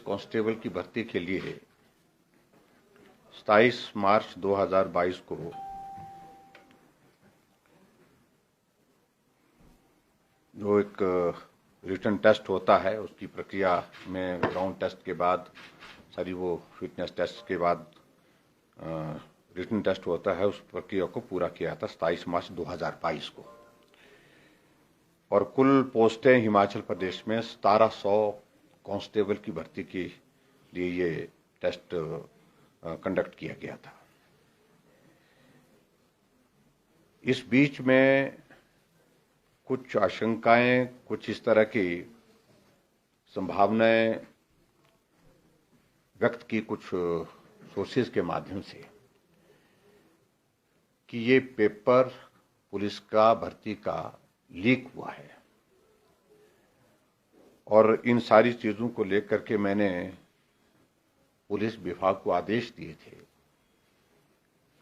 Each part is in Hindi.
कांस्टेबल की भर्ती के लिए 27 मार्च 2022 को जो एक रिटन टेस्ट होता है, उसकी प्रक्रिया में ग्राउंड टेस्ट के बाद सारी वो फिटनेस टेस्ट के बाद रिटन टेस्ट होता है, उस प्रक्रिया को पूरा किया था 27 मार्च 2022 को। और कुल पोस्टें हिमाचल प्रदेश में 1700 कांस्टेबल की भर्ती के लिए ये टेस्ट कंडक्ट किया गया था। इस बीच में कुछ आशंकाएं, कुछ इस तरह की संभावनाएं व्यक्त की कुछ सोर्सेज के माध्यम से कि ये पेपर पुलिस का भर्ती का लीक हुआ है। और इन सारी चीजों को लेकर के मैंने पुलिस विभाग को आदेश दिए थे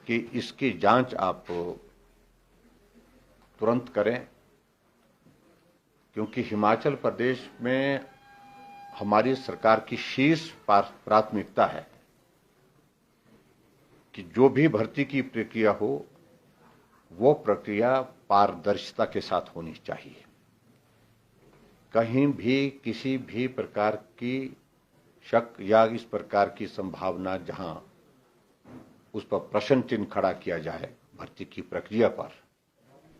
कि इसकी जांच आप तुरंत करें, क्योंकि हिमाचल प्रदेश में हमारी सरकार की शीर्ष प्राथमिकता है कि जो भी भर्ती की प्रक्रिया हो वो प्रक्रिया पारदर्शिता के साथ होनी चाहिए। कहीं भी किसी भी प्रकार की शक या इस प्रकार की संभावना जहां उस पर प्रश्न चिन्ह खड़ा किया जाए भर्ती की प्रक्रिया पर,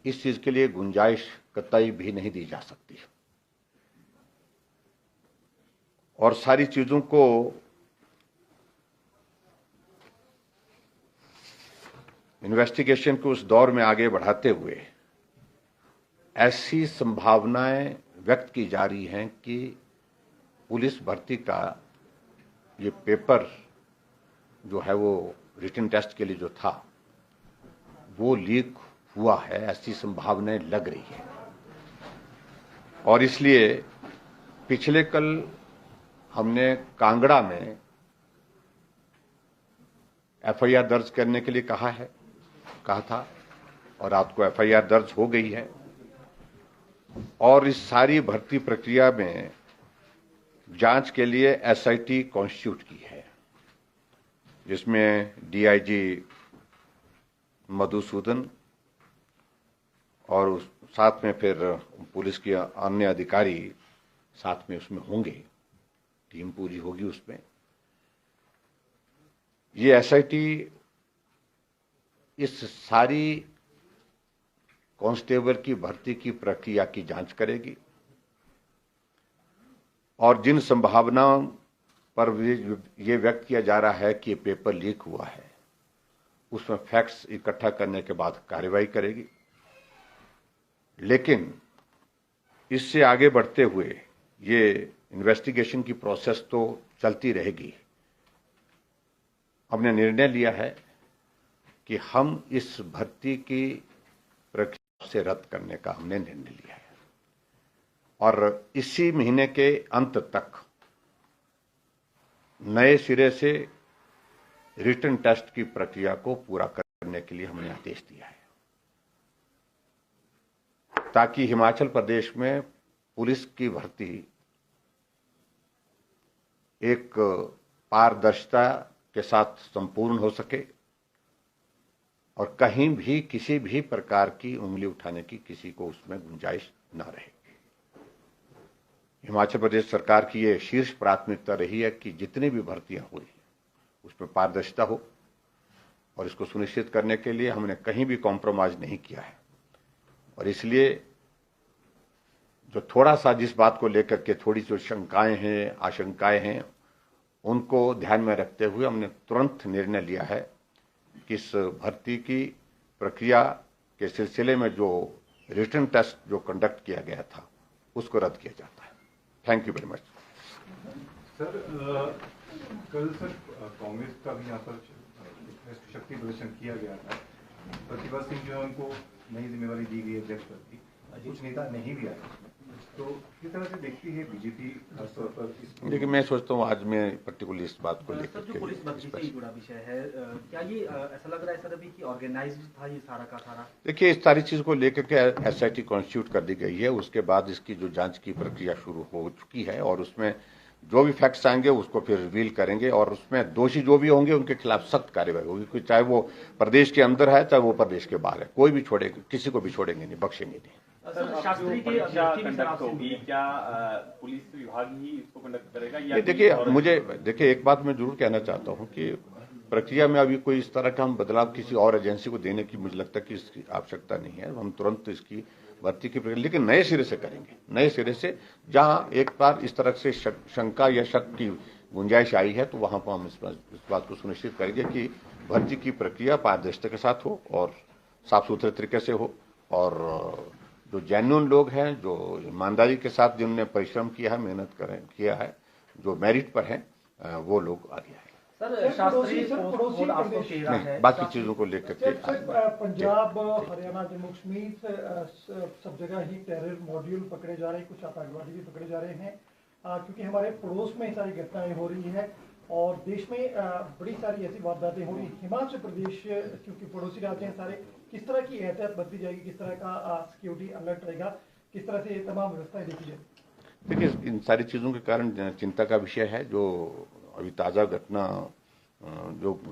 इस चीज के लिए गुंजाइश कतई भी नहीं दी जा सकती। और सारी चीजों को इन्वेस्टिगेशन को उस दौर में आगे बढ़ाते हुए ऐसी संभावनाएं व्यक्त की जा रही हैं कि पुलिस भर्ती का ये पेपर जो है वो रिटन टेस्ट के लिए जो था वो लीक हुआ है, ऐसी संभावनाएं लग रही है। और इसलिए पिछले कल हमने कांगड़ा में एफआईआर दर्ज करने के लिए कहा था और रात को एफआईआर दर्ज हो गई है। और इस सारी भर्ती प्रक्रिया में जांच के लिए एसआईटी कॉन्स्टिट्यूट की है, जिसमें डीआईजी मधुसूदन और साथ में फिर पुलिस के अन्य अधिकारी साथ में उसमें होंगे, टीम पूरी होगी उसमें। ये एसआईटी इस सारी कांस्टेबल की भर्ती की प्रक्रिया की जांच करेगी और जिन संभावनाओं पर ये व्यक्त किया जा रहा है कि पेपर लीक हुआ है उसमें फैक्ट्स इकट्ठा करने के बाद कार्रवाई करेगी। लेकिन इससे आगे बढ़ते हुए ये इन्वेस्टिगेशन की प्रोसेस तो चलती रहेगी। हमने निर्णय लिया है कि हम इस भर्ती की प्रक्रिया से रद्द करने का हमने निर्णय लिया है और इसी महीने के अंत तक नए सिरे से रिटन टेस्ट की प्रक्रिया को पूरा करने के लिए हमने आदेश दिया है, ताकि हिमाचल प्रदेश में पुलिस की भर्ती एक पारदर्शिता के साथ संपूर्ण हो सके और कहीं भी किसी भी प्रकार की उंगली उठाने की किसी को उसमें गुंजाइश न रहे। हिमाचल प्रदेश सरकार की यह शीर्ष प्राथमिकता रही है कि जितनी भी भर्तियां हुई उसमें पारदर्शिता हो और इसको सुनिश्चित करने के लिए हमने कहीं भी कॉम्प्रोमाइज नहीं किया है। और इसलिए जो थोड़ा सा जिस बात को लेकर के थोड़ी जो शंकाएं हैं, आशंकाएं हैं, उनको ध्यान में रखते हुए हमने तुरंत निर्णय लिया है कि इस भर्ती की प्रक्रिया के सिलसिले में जो रिटन टेस्ट जो कंडक्ट किया गया था उसको रद्द किया जाता है। Thank you very much. Sir, कल सर कांग्रेस का भी यहाँ पर शक्ति प्रदर्शन किया गया था। प्रतिभा सिंह जो है उनको नई जिम्मेवारी दी गई अध्यक्ष पद की, कुछ नेता नहीं भी आए, तो किस तरह से देखती है बीजेपी खासतौर पर? देखिए, मैं सोचता हूँ आज मैं पर्टिकुलर इस बात को लेकर के पुलिस भर्ती से जुड़ा विषय है, क्या ये ऐसा लग रहा है सर अभी कि ऑर्गेनाइज्ड था ये सारा का सारा? देखिए, इस सारी चीज को लेकर के एसआईटी कॉन्स्टिट्यूट कर दी गई है। उसके बाद इसकी जो जांच की प्रक्रिया शुरू हो चुकी है और उसमें जो भी फैक्ट्स आएंगे उसको फिर रिवील करेंगे और उसमें दोषी जो भी होंगे उनके खिलाफ सख्त कार्रवाई होगी, चाहे वो प्रदेश के अंदर है चाहे वो प्रदेश के बाहर है, कोई भी छोड़ेगा, किसी को भी छोड़ेंगे नहीं, बख्शेंगे नहीं। सर, शास्त्री की परीक्षा अभ्यर्थी भी कंडक्ट शराब होगी, से क्या पुलिस विभाग ही इसको कंडक्ट करेगा या ये देखिए एक बात मैं जरूर कहना चाहता हूं कि प्रक्रिया में अभी कोई इस तरह का हम बदलाव किसी और एजेंसी को देने की मुझे लगता है कि इसकी आवश्यकता नहीं है। हम तुरंत इसकी भर्ती की प्रक्रिया लेकिन नए सिरे से करेंगे, नए सिरे से। जहां एक बार इस तरह से शंका या शक की गुंजाइश आई है तो वहां पर हम इस बात को सुनिश्चित करेंगे कि भर्ती की प्रक्रिया पारदर्शिता के साथ हो और साफ सुथरे तरीके से हो और जो जेन्युइन लोग हैं, जो ईमानदारी के साथ जिन्होंने परिश्रम किया है, मेहनत किया है, जो मेरिट पर हैं, वो लोग आगे आए। सर, शास्त्री पोस्ट आपको चेहरा है, बाकी चीजों को लेकर के पंजाब, हरियाणा, जम्मू कश्मीर सब जगह ही टेरर मॉड्यूल पकड़े जा रहे हैं, कुछ आतंकवादी भी पकड़े जा रहे हैं, क्योंकि हमारे पड़ोस में सारी घटनाएं हो रही है और देश में बड़ी सारी ऐसी वारदातें हो रही। हिमाचल प्रदेश क्योंकि पड़ोसी राज्य हैं सारे, किस तरह की एहतियात बरती जाएगी, किस तरह का सिक्योरिटी अलर्ट रहेगा, किस तरह से तमाम व्यवस्थाएं देखी जाएगी? देखिए इन सारी चीजों के कारण चिंता का विषय है जो अभी ताजा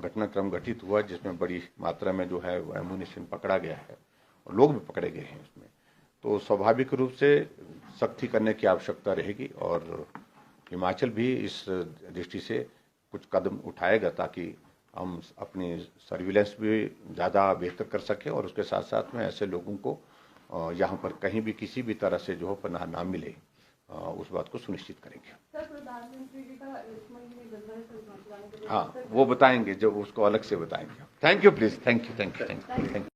घटनाक्रम घटित हुआ जिसमें बड़ी मात्रा में जो है एमुनिशन पकड़ा गया है और लोग भी पकड़े गए हैं उसमें, तो स्वाभाविक रूप से सख्ती करने की आवश्यकता रहेगी और हिमाचल भी इस दृष्टि से कुछ कदम उठाएगा ताकि हम अपनी सर्विलेंस भी ज़्यादा बेहतर कर सकें और उसके साथ साथ में ऐसे लोगों को यहाँ पर कहीं भी किसी भी तरह से जो हो पनाह ना मिले उस बात को सुनिश्चित करेंगे। प्रधानमंत्री जी का इस महीने गंगा जल पहुंचाने के लिए हाँ वो बताएंगे, जब उसको अलग से बताएंगे। Thank you please, thank you.